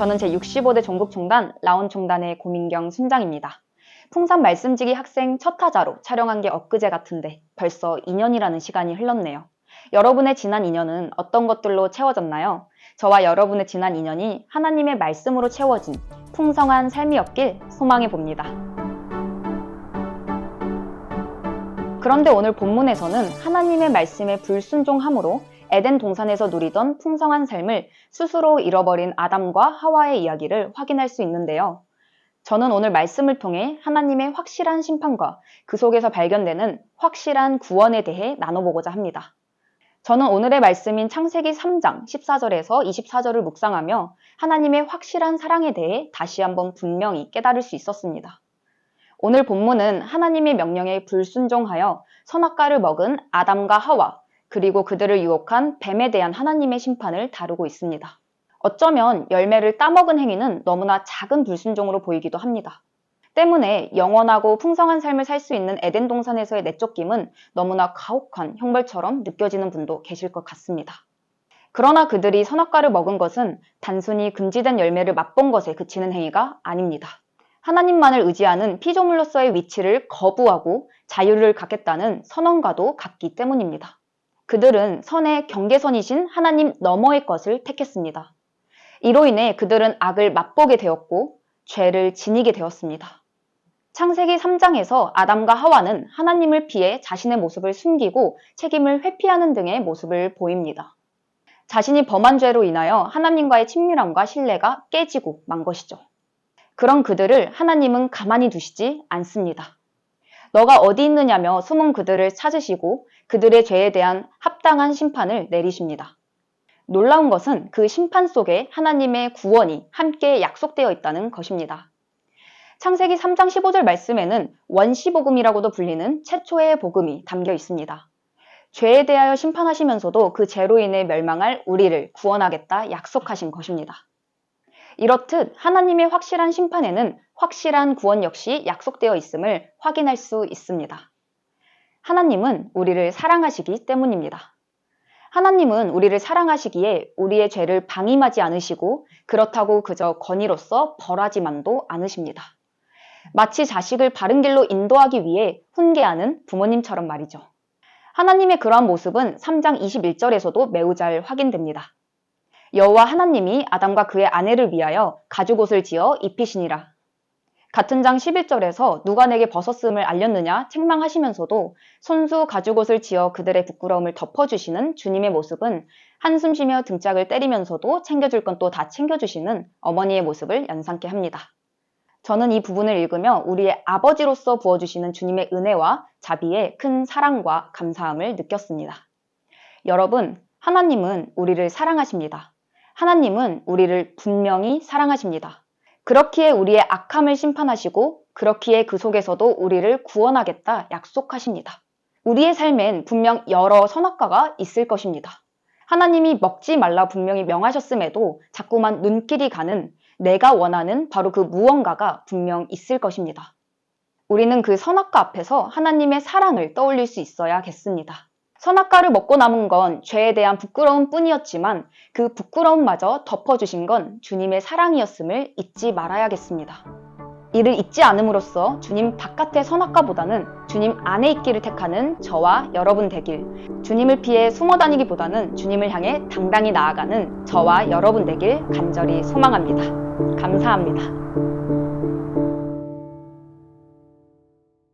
저는 제65대 종국총단 라온총단의 고민경 순장입니다. 풍산 말씀지기 학생 첫 타자로 촬영한 게 엊그제 같은데 벌써 2년이라는 시간이 흘렀네요. 여러분의 지난 2년은 어떤 것들로 채워졌나요? 저와 여러분의 지난 2년이 하나님의 말씀으로 채워진 풍성한 삶이었길 소망해 봅니다. 그런데 오늘 본문에서는 하나님의 말씀에 불순종함으로 에덴 동산에서 누리던 풍성한 삶을 스스로 잃어버린 아담과 하와의 이야기를 확인할 수 있는데요. 저는 오늘 말씀을 통해 하나님의 확실한 심판과 그 속에서 발견되는 확실한 구원에 대해 나눠보고자 합니다. 저는 오늘의 말씀인 창세기 3장 14절에서 24절을 묵상하며 하나님의 확실한 사랑에 대해 다시 한번 분명히 깨달을 수 있었습니다. 오늘 본문은 하나님의 명령에 불순종하여 선악과를 먹은 아담과 하와, 그리고 그들을 유혹한 뱀에 대한 하나님의 심판을 다루고 있습니다. 어쩌면 열매를 따먹은 행위는 너무나 작은 불순종으로 보이기도 합니다. 때문에 영원하고 풍성한 삶을 살 수 있는 에덴 동산에서의 내쫓김은 너무나 가혹한 형벌처럼 느껴지는 분도 계실 것 같습니다. 그러나 그들이 선악과를 먹은 것은 단순히 금지된 열매를 맛본 것에 그치는 행위가 아닙니다. 하나님만을 의지하는 피조물로서의 위치를 거부하고 자유를 갖겠다는 선언과도 같기 때문입니다. 그들은 선의 경계선이신 하나님 너머의 것을 택했습니다. 이로 인해 그들은 악을 맛보게 되었고 죄를 지니게 되었습니다. 창세기 3장에서 아담과 하와는 하나님을 피해 자신의 모습을 숨기고 책임을 회피하는 등의 모습을 보입니다. 자신이 범한 죄로 인하여 하나님과의 친밀함과 신뢰가 깨지고 만 것이죠. 그런 그들을 하나님은 가만히 두시지 않습니다. 너가 어디 있느냐며 숨은 그들을 찾으시고 그들의 죄에 대한 합당한 심판을 내리십니다. 놀라운 것은 그 심판 속에 하나님의 구원이 함께 약속되어 있다는 것입니다. 창세기 3장 15절 말씀에는 원시복음이라고도 불리는 최초의 복음이 담겨 있습니다. 죄에 대하여 심판하시면서도 그 죄로 인해 멸망할 우리를 구원하겠다 약속하신 것입니다. 이렇듯 하나님의 확실한 심판에는 확실한 구원 역시 약속되어 있음을 확인할 수 있습니다. 하나님은 우리를 사랑하시기 때문입니다. 하나님은 우리를 사랑하시기에 우리의 죄를 방임하지 않으시고 그렇다고 그저 권위로서 벌하지만도 않으십니다. 마치 자식을 바른 길로 인도하기 위해 훈계하는 부모님처럼 말이죠. 하나님의 그러한 모습은 3장 21절에서도 매우 잘 확인됩니다. 여호와 하나님이 아담과 그의 아내를 위하여 가죽옷을 지어 입히시니라. 같은 장 11절에서 누가 내게 벗었음을 알렸느냐 책망하시면서도 손수 가죽옷을 지어 그들의 부끄러움을 덮어주시는 주님의 모습은 한숨 쉬며 등짝을 때리면서도 챙겨줄 건 또 다 챙겨주시는 어머니의 모습을 연상케 합니다. 저는 이 부분을 읽으며 우리의 아버지로서 부어주시는 주님의 은혜와 자비에 큰 사랑과 감사함을 느꼈습니다. 여러분, 하나님은 우리를 사랑하십니다. 하나님은 우리를 분명히 사랑하십니다. 그렇기에 우리의 악함을 심판하시고 그렇기에 그 속에서도 우리를 구원하겠다 약속하십니다. 우리의 삶엔 분명 여러 선악과가 있을 것입니다. 하나님이 먹지 말라 분명히 명하셨음에도 자꾸만 눈길이 가는 내가 원하는 바로 그 무언가가 분명 있을 것입니다. 우리는 그 선악과 앞에서 하나님의 사랑을 떠올릴 수 있어야겠습니다. 선악과를 먹고 남은 건 죄에 대한 부끄러움 뿐이었지만 그 부끄러움마저 덮어주신 건 주님의 사랑이었음을 잊지 말아야겠습니다. 이를 잊지 않음으로써 주님 바깥의 선악과보다는 주님 안에 있기를 택하는 저와 여러분 되길, 주님을 피해 숨어 다니기보다는 주님을 향해 당당히 나아가는 저와 여러분 되길 간절히 소망합니다. 감사합니다.